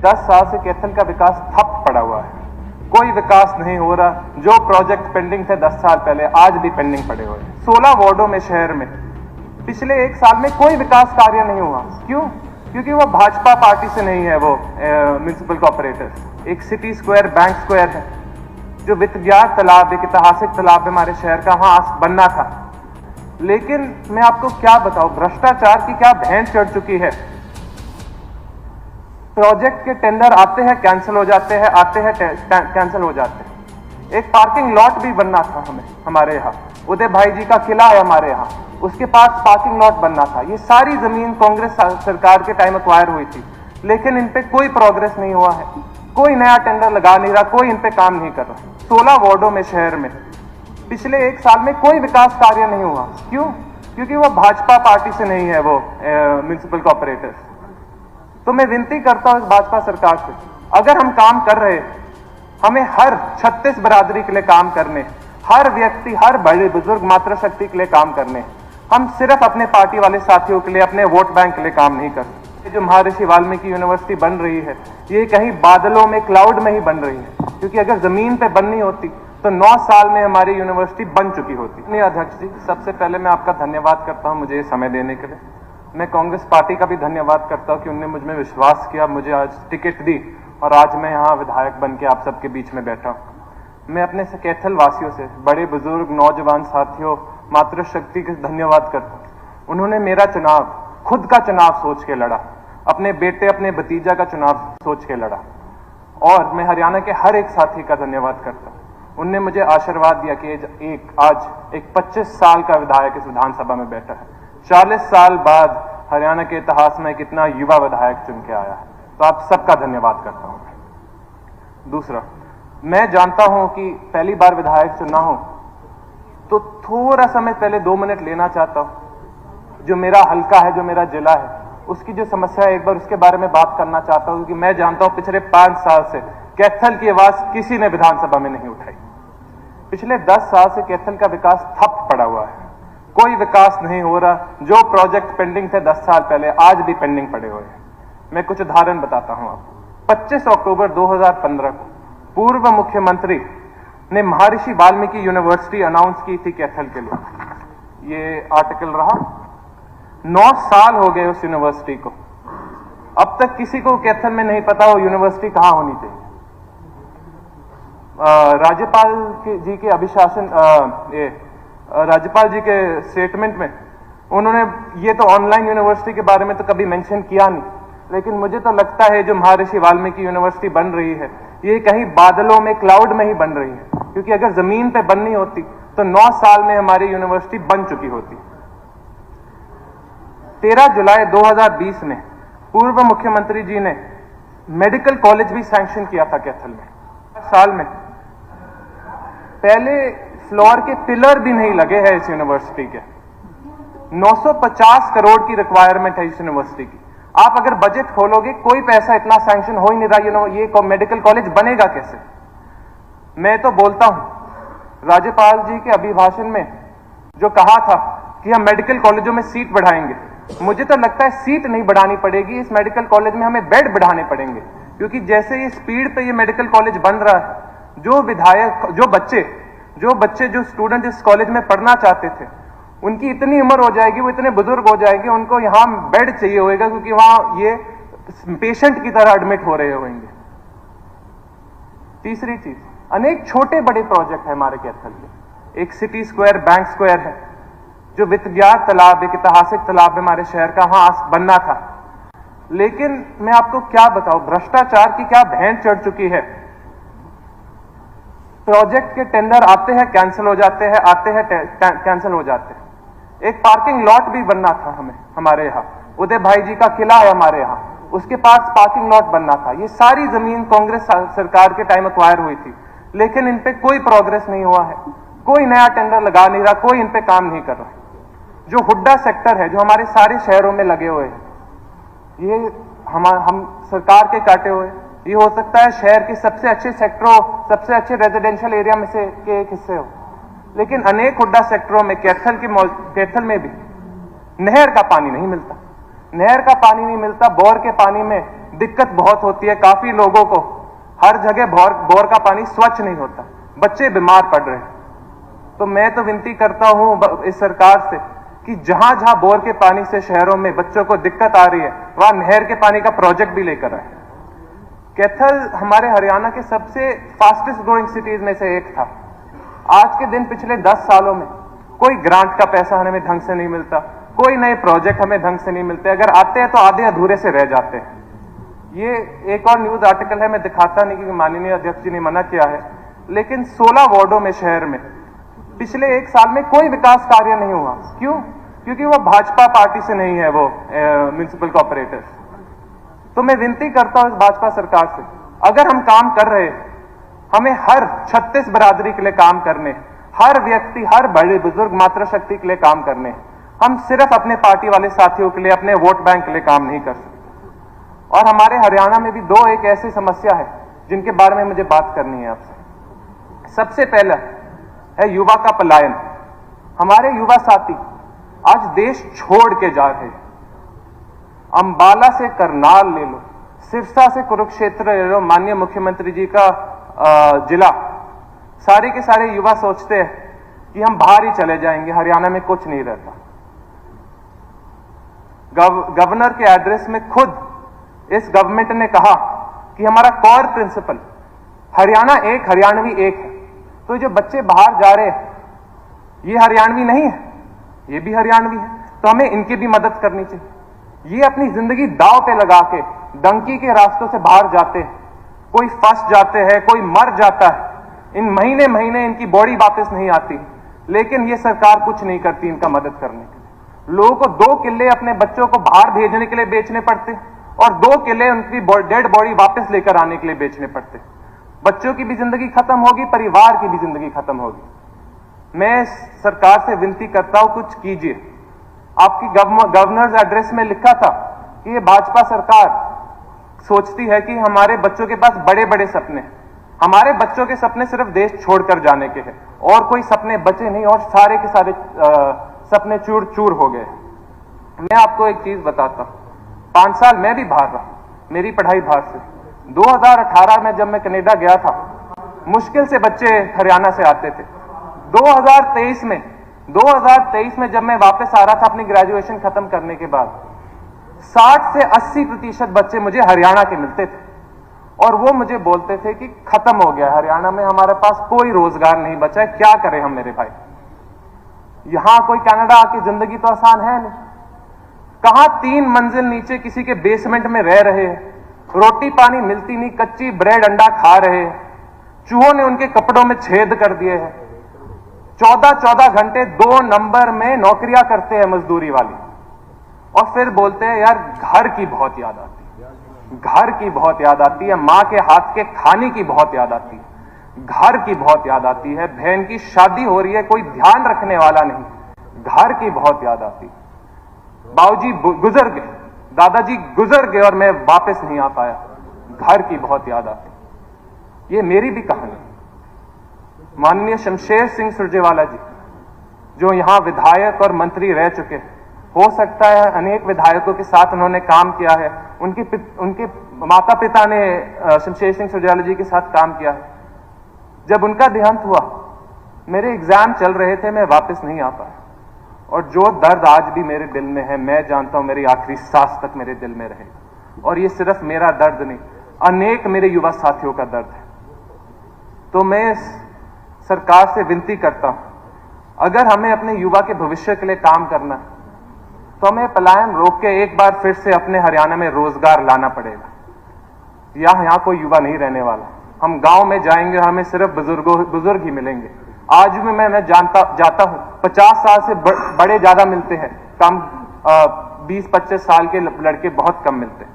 10 साल से कैथल का विकास ठप पड़ा हुआ है। कोई विकास नहीं हो रहा। जो प्रोजेक्ट पेंडिंग थे 10 साल पहले, आज भी पेंडिंग पड़े हुए हैं। 16 वार्डों में शहर में पिछले 1 साल में कोई विकास कार्य नहीं हुआ। क्यों? क्योंकि वो भाजपा पार्टी से नहीं है। वो म्युनिसिपल कॉर्पोरेटर एक सिटी स्क्वायर, बैंक स्क्वायर है, जो वित्तज्ञात तालाब, एक ऐतिहासिक तालाब हमारे शहर का, वहां बनना था। लेकिन मैं आपको क्या बताऊं, भ्रष्टाचार की क्या भैंट चढ़ चुकी है। प्रोजेक्ट के टेंडर आते हैं, कैंसिल हो जाते हैं, आते हैं, कैंसिल हो जाते हैं। एक पार्किंग लॉट भी बनना था हमारे यहाँ, उदय भाई जी का किला है हमारे यहाँ, उसके पास पार्किंग लॉट बनना था। ये सारी जमीन कांग्रेस सरकार के टाइम एक्वायर हुई थी, लेकिन इन पे कोई प्रोग्रेस नहीं हुआ है। कोई नया टेंडर लगा नहीं रहा, कोई इन पे काम नहीं कर रहा। 16 वार्डों में शहर में पिछले 1 साल में कोई विकास कार्य नहीं हुआ। क्यों? क्योंकि वो भाजपा पार्टी से नहीं है। वो म्युनिसिपल कॉर्पोरेटर। तो मैं विनती करता हूं इस भाजपा सरकार से, अगर हम काम कर रहे हैं, हमें हर 36 बरादरी के लिए काम करने, हर व्यक्ति, हर बड़े बुजुर्ग मातृशक्ति के लिए काम करने। हम सिर्फ अपने पार्टी वाले साथियों के लिए, अपने वोट बैंक के लिए काम नहीं करते। जो महर्षि वाल्मीकि यूनिवर्सिटी बन रही है, ये कहीं बादलों में, क्लाउड में ही बन रही है। क्योंकि अगर जमीन पे बननी होती तो 9 साल में हमारी यूनिवर्सिटी बन चुकी होती। नहीं अध्यक्ष जी, सबसे पहले मैं आपका धन्यवाद करता हूं मुझे ये समय देने के लिए। मैं कांग्रेस पार्टी का भी धन्यवाद करता हूं कि उन्होंने मुझ में विश्वास किया, मुझे आज टिकट दी और आज मैं यहाँ विधायक बन के आप सबके बीच में बैठा हूं। मैं अपने कैथल वासियों से, बड़े बुजुर्ग, नौजवान साथियों, मातृशक्ति के धन्यवाद करता हूं। उन्होंने मेरा चुनाव, खुद का चुनाव सोच के लड़ा, अपने बेटे, अपने भतीजा का चुनाव सोच के लड़ा। और मैं हरियाणा के हर एक साथी का धन्यवाद करता हूं। उनने मुझे आशीर्वाद दिया कि आज एक 25 साल का विधायक इस विधानसभा में बैठा है। 40 साल बाद हरियाणा के इतिहास में कितना युवा विधायक चुन के आया है। तो आप सबका धन्यवाद करता हूं। दूसरा, मैं जानता हूं कि पहली बार विधायक चुनना हो तो थोड़ा सा मैं पहले 2 मिनट लेना चाहता हूं। जो मेरा हल्का है, जो मेरा जिला है, उसकी जो समस्या है, एक बार उसके बारे में बात करना चाहता हूं। क्योंकि मैं जानता हूं पिछले 5 साल से कैथल की आवाज किसी ने विधानसभा में नहीं उठाई। पिछले 10 साल से कैथल का विकास ठप पड़ा हुआ है। कोई विकास नहीं हो रहा। जो प्रोजेक्ट पेंडिंग थे 10 साल पहले, आज भी पेंडिंग पड़े हुए हैं। मैं कुछ उदाहरण बताता हूं आपको। 25 अक्टूबर 2015 को पूर्व मुख्यमंत्री ने महर्षि वाल्मीकि यूनिवर्सिटी अनाउंस की थी कैथल के लिए। ये आर्टिकल रहा। 9 साल हो गए उस यूनिवर्सिटी को। अब तक किसी को कैथल में नहीं पता वो यूनिवर्सिटी कहां होनी चाहिए। राज्यपाल जी के अभिशासन, राज्यपाल जी के स्टेटमेंट में उन्होंने ये तो ऑनलाइन यूनिवर्सिटी के बारे में तो कभी मेंशन किया नहीं। लेकिन मुझे तो लगता है जो महर्षि वाल्मीकि यूनिवर्सिटी बन रही है, ये कहीं बादलों में, क्लाउड में ही बन रही है। क्योंकि अगर जमीन पे बननी होती तो 9 साल में हमारी यूनिवर्सिटी बन चुकी होती। 13 जुलाई 2020 में पूर्व मुख्यमंत्री जी ने मेडिकल कॉलेज भी सैंक्शन किया था कैथल में। साल में पहले फ्लोर के पिलर भी नहीं लगे हैं इस यूनिवर्सिटी के। 950 करोड़ की रिक्वायरमेंट है इस यूनिवर्सिटी की। आप अगर बजट खोलोगे, कोई पैसा इतना सैंक्शन हो ही नहीं रहा। ये मेडिकल कॉलेज बनेगा कैसे? मैं तो बोलता हूं, राज्यपाल जी के अभिभाषण में जो कहा था कि हम मेडिकल कॉलेजों में सीट बढ़ाएंगे, मुझे तो लगता है सीट नहीं बढ़ानी पड़ेगी। इस मेडिकल कॉलेज में हमें बेड बढ़ाने पड़ेंगे। क्योंकि जैसे ये स्पीड पे ये मेडिकल कॉलेज बन रहा है, जो विधायक, जो स्टूडेंट इस कॉलेज में पढ़ना चाहते थे, उनकी इतनी उम्र हो जाएगी, वो इतने बुजुर्ग हो जाएंगे, उनको यहां बेड चाहिए होगा। क्योंकि वहां ये पेशेंट की तरह एडमिट हो रहे होंगे। तीसरी चीज, अनेक छोटे बड़े प्रोजेक्ट है हमारे कैथल में। एक सिटी स्क्वायर, बैंक स्क्वायर है, जो वित्तज्ञात तालाब, एक ऐतिहासिक तालाब हमारे शहर का, वहां बनना था। लेकिन मैं आपको क्या बताऊं, भ्रष्टाचार की क्या भैंट चढ़ चुकी है। प्रोजेक्ट के टेंडर आते हैं, कैंसिल हो जाते हैं, आते हैं, कैंसिल हो जाते हैं। एक पार्किंग लॉट भी बनना था हमारे यहाँ, उदय भाई जी का किला है हमारे यहाँ, उसके पास पार्किंग लॉट बनना था। ये सारी जमीन कांग्रेस सरकार के टाइम एक्वायर हुई थी। लेकिन इन पे कोई प्रोग्रेस नहीं हुआ है। कोई नया टेंडर लगा नहीं रहा, कोई इन पे काम नहीं कर रहा। जो हुड्डा सेक्टर है, जो हमारे सारे शहरों में लगे हुए हैं, ये हम सरकार के काटे हुए। ये हो सकता है शहर के सबसे अच्छे सेक्टरों, सबसे अच्छे रेजिडेंशियल एरिया में से के एक हिस्से हो। लेकिन अनेक हुड्डा सेक्टरों में, कैथल में भी नहर का पानी नहीं मिलता। नहर का पानी नहीं मिलता। बोर के पानी में दिक्कत बहुत होती है, काफी लोगों को हर जगह बोर का पानी स्वच्छ नहीं होता, बच्चे बीमार पड़ रहे हैं। तो मैं तो विनती करता हूं इस सरकार से कि जहां जहां बोर के पानी से शहरों में बच्चों को दिक्कत आ रही है, वहां नहर के पानी का प्रोजेक्ट भी लेकर आए। कैथल हमारे हरियाणा के सबसे फास्टेस्ट ग्रोइंग सिटीज में से एक था। आज के दिन पिछले 10 सालों में कोई ग्रांट का पैसा हमें ढंग से नहीं मिलता, कोई नए प्रोजेक्ट हमें ढंग से नहीं मिलते, अगर आते हैं तो आधे अधूरे से रह जाते हैं। ये एक और न्यूज आर्टिकल है, मैं दिखाता नहीं क्योंकि माननीय अध्यक्ष जी ने मना किया है, लेकिन 16 वार्डों में शहर में पिछले 1 साल में कोई विकास कार्य नहीं हुआ। क्यों? क्योंकि वो भाजपा पार्टी से नहीं है, वो म्युनिसिपल कॉर्पोरेटर्स। तो मैं विनती करता हूं इस भाजपा सरकार से, अगर हम काम कर रहे हैं, हमें हर 36 बरादरी के लिए काम करने, हर व्यक्ति, हर बड़े बुजुर्ग मातृशक्ति के लिए काम करने, हम सिर्फ अपने पार्टी वाले साथियों के लिए, अपने वोट बैंक के लिए काम नहीं कर सकते। और हमारे हरियाणा में भी 2 एक ऐसी समस्या है जिनके बारे में मुझे बात करनी है आपसे। सबसे पहला है युवा का पलायन। हमारे युवा साथी आज देश छोड़ के जा रहे हैं। अंबाला से करनाल ले लो, सिरसा से कुरुक्षेत्र ले लो, माननीय मुख्यमंत्री जी का जिला, सारे के सारे युवा सोचते हैं कि हम बाहर ही चले जाएंगे, हरियाणा में कुछ नहीं रहता। गवर्नर के एड्रेस में खुद इस गवर्नमेंट ने कहा कि हमारा कोर प्रिंसिपल हरियाणा एक, हरियाणवी एक है। तो जो बच्चे बाहर जा रहे हैं ये हरियाणवी नहीं है, ये भी हरियाणवी है, तो हमें इनकी भी मदद करनी चाहिए। ये अपनी जिंदगी दांव पे लगा के डंकी के रास्तों से बाहर जाते हैं, कोई फंस जाते हैं, कोई मर जाता है, इन महीने महीने इनकी बॉडी वापस नहीं आती, लेकिन ये सरकार कुछ नहीं करती इनका मदद करने के लिए। लोगों को 2 किले अपने बच्चों को बाहर भेजने के लिए बेचने पड़ते और 2 किले उनकी डेड बॉडी वापस लेकर आने के लिए बेचने पड़ते। बच्चों की भी जिंदगी खत्म होगी, परिवार की भी जिंदगी खत्म होगी। मैं सरकार से विनती करता हूं, कुछ कीजिए। आपकी गवर्नर्स एड्रेस में लिखा था कि ये भाजपा सरकार सोचती है कि हमारे बच्चों के पास बड़े बड़े सपने, हमारे बच्चों के सपने सिर्फ देश छोड़कर जाने के हैं और कोई सपने बचे नहीं, और सारे के सारे सपने चूर चूर हो गए। मैं आपको एक चीज बताता हूं, 5 साल मैं भी बाहर रहा, मेरी पढ़ाई बाहर से। 2018 में जब मैं कनाडा गया था, मुश्किल से बच्चे हरियाणा से आते थे। 2023 में जब मैं वापस आ रहा था अपनी ग्रेजुएशन खत्म करने के बाद, 60 से 80% बच्चे मुझे हरियाणा के मिलते थे और वो मुझे बोलते थे कि खत्म हो गया हरियाणा में, हमारे पास कोई रोजगार नहीं बचा है, क्या करें हम मेरे भाई। यहां कोई कनाडा आके जिंदगी तो आसान है नहीं, कहां 3 मंजिल नीचे किसी के बेसमेंट में रह रहे हैं, रोटी पानी मिलती नहीं, कच्ची ब्रेड अंडा खा रहे हैं, चूहों ने उनके कपड़ों में छेद कर दिए हैं, 14-14 घंटे 2 नंबर में नौकरियां करते हैं मजदूरी वाली, और फिर बोलते हैं यार घर की बहुत याद आती है, घर की बहुत याद आती है, मां के हाथ के खाने की बहुत याद आती है, घर की बहुत याद आती है, बहन की शादी हो रही है, कोई ध्यान रखने वाला नहीं, घर की बहुत याद आती है। बाबूजी गुजर गए, दादाजी गुजर गए और मैं वापस नहीं आ पाया, घर की बहुत याद आती। ये मेरी भी कहानी। माननीय शमशेर सिंह सुरजेवाला जी, जो यहां विधायक और मंत्री रह चुके हैं, हो सकता है अनेक विधायकों के साथ उन्होंने काम किया है, उनके माता पिता ने शमशेर सिंह सुरजेवाला जी के साथ काम किया है। जब उनका देहांत हुआ, मेरे एग्जाम चल रहे थे, मैं वापस नहीं आ पाया, और जो दर्द आज भी मेरे दिल में है, मैं जानता हूं मेरी आखिरी सांस तक मेरे दिल में रहेगा। और ये सिर्फ मेरा दर्द नहीं, अनेक मेरे युवा साथियों का दर्द है। तो मैं सरकार से विनती करता हूं, अगर हमें अपने युवा के भविष्य के लिए काम करना है तो हमें पलायन रोक के एक बार फिर से अपने हरियाणा में रोजगार लाना पड़ेगा। यहां कोई युवा नहीं रहने वाला। हम गांव में जाएंगे, हमें सिर्फ बुजुर्ग ही मिलेंगे। आज भी मैं जाता हूं, 50 साल से बड़े ज्यादा मिलते हैं, कम 20-25 साल के लड़के बहुत कम मिलते हैं।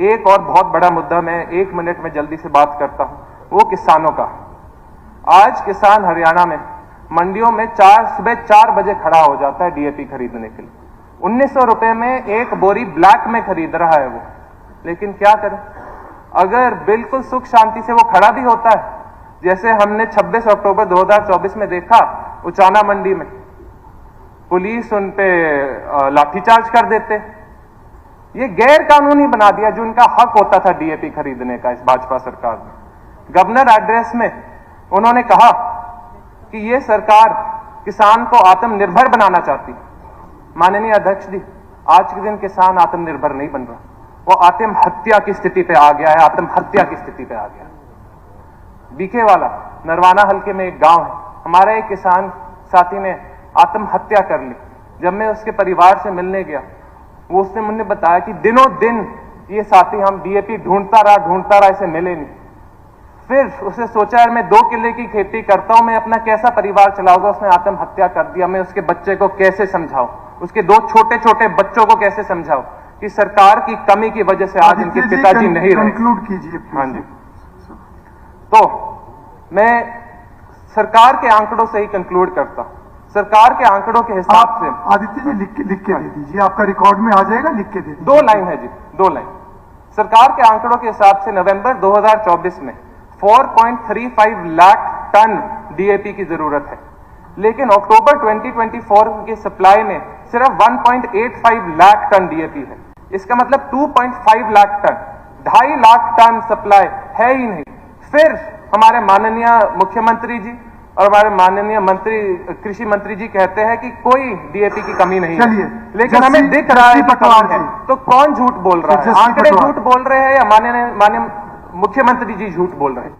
एक और बहुत बड़ा मुद्दा मैं 1 मिनट में जल्दी से बात करता हूं, वो किसानों का। आज किसान हरियाणा में मंडियों में सुबह 4 बजे खड़ा हो जाता है डीएपी खरीदने के लिए। 1900 रुपए में एक बोरी ब्लैक में खरीद रहा है वो। लेकिन क्या करें, अगर बिल्कुल सुख शांति से वो खड़ा भी होता है, जैसे हमने 26 अक्टूबर 2024 में देखा उचाना मंडी में, पुलिस उन पे लाठीचार्ज कर देते, ये गैर कानूनी बना दिया जो इनका हक होता था डीएपी खरीदने का इस भाजपा सरकार ने। गवर्नर एड्रेस में उन्होंने कहा कि ये सरकार किसान को आत्मनिर्भर बनाना चाहती। माननीय अध्यक्ष जी, आज के दिन किसान आत्मनिर्भर नहीं बन रहा, वो आत्महत्या की स्थिति पे आ गया है, आत्महत्या की स्थिति पे आ गया। बीके वाला नरवाना हल्के में एक गांव है, हमारा एक किसान साथी ने आत्महत्या कर ली। जब मैं उसके परिवार से मिलने गया, वो उसने मुझे बताया कि दिनों दिन ये साथी हम डीएपी ढूंढता रहा, इसे मिले नहीं। फिर उसने सोचा यार मैं 2 किले की खेती करता हूं, मैं अपना कैसा परिवार चलाऊंगा। उसने आत्महत्या कर दिया। मैं उसके बच्चे को कैसे समझाऊं, उसके 2 छोटे छोटे बच्चों को कैसे समझाऊं कि सरकार की कमी की वजह से आज इनके पिताजी नहीं रहे। कंक्लूड कीजिए। हाँ जी, तो मैं सरकार के आंकड़ों से ही कंक्लूड करता हूं। सरकार के आंकड़ों के हिसाब से आदित्य जी लिख के दे दीजिए, आपका रिकॉर्ड में आ जाएगा, लिख के दे दीजिए। 2 लाइन है जी, 2 लाइन। सरकार के आंकड़ों के हिसाब से नवंबर 2024 में 4.35 लाख टन डीएपी की जरूरत है, लेकिन अक्टूबर 2024 की सप्लाई में सिर्फ 1.85 लाख टन डीएपी है। इसका मतलब 2.5 lakh ton, 2.5 lakh ton supply है ही नहीं। फिर हमारे माननीय मुख्यमंत्री जी और हमारे माननीय मंत्री कृषि मंत्री जी कहते हैं कि कोई डीएपी की कमी नहीं है, लेकिन हमें दिख रहा है कि कमी है। तो कौन झूठ बोल रहा है? आंकड़े झूठ बोल रहे हैं या माननीय मुख्यमंत्री जी झूठ बोल रहे हैं?